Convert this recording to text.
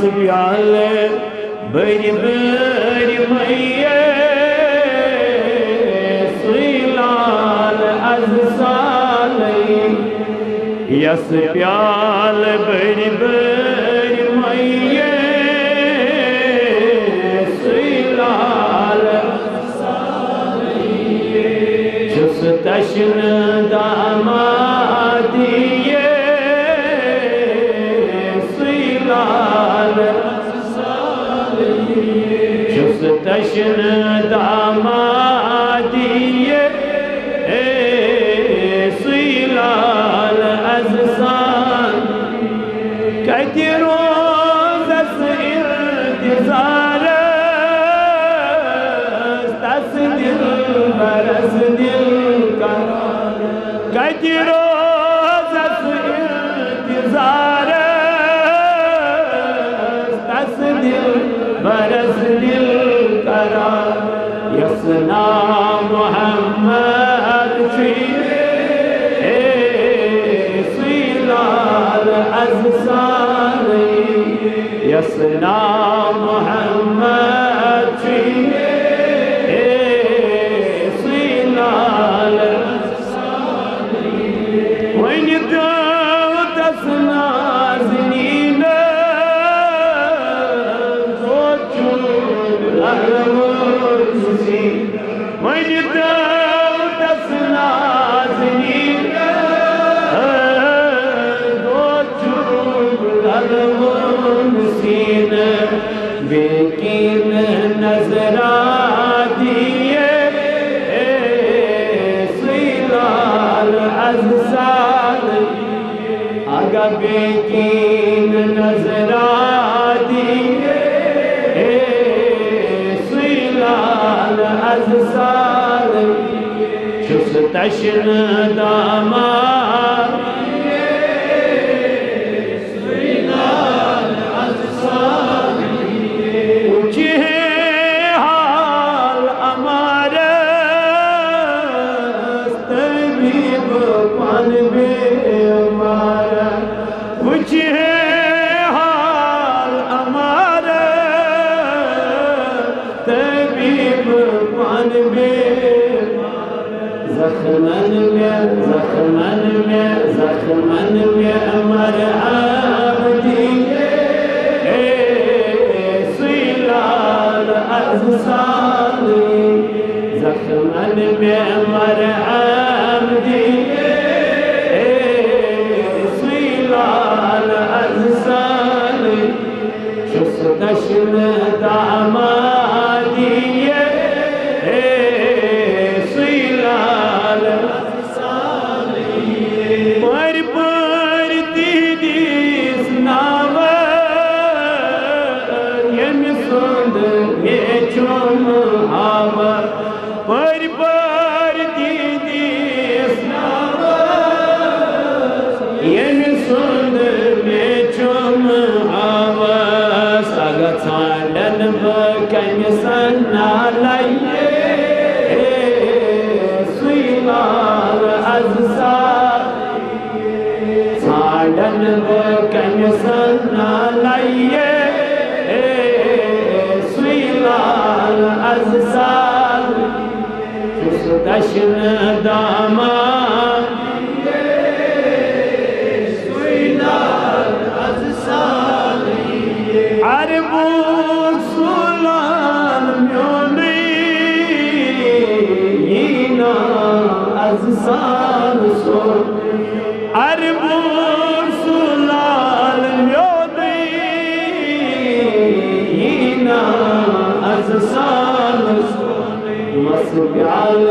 प्याले बरी बरी मैये सुइलाल अज सालई यस प्याल बरी बरी मैये सुइलाल जुस तशन दामादिये सुइलाल जुस तशन दामादिये सुइलाल अज़सान कति रोज़स इंतज़ार तस दिल बरस दिल का कति रोज़स इंतज़ार तस दिल बरस दिल करा यसना मोहम्मद सुइलाल अज़सान यसना मोहम्मद सुइलाल वन दस नाज़नीन वन दस नाज़नीन सीन बेकीन नजरा दिए सुइलाल अज़सान आगा बेकीन नजरा दिए सुइलाल अज़सान जुस तशन दामा ज़ख्मन में अमर आबदी सुइलाल अज़सान ज़ख्मन में अमर आबदी सुइलाल अज़सान जुस तशन दामादिये सुइलाल सुइलाल अज़सान साडन बकन सन्ना लाइए सुइलाल अज़सान जुस तशन दामा सुइलाल अज़सान अरबू सुलाल म्योनी यीना अज़सान सो अरबू सुलाल म्योनी यीना अज़सान सो मस प्याल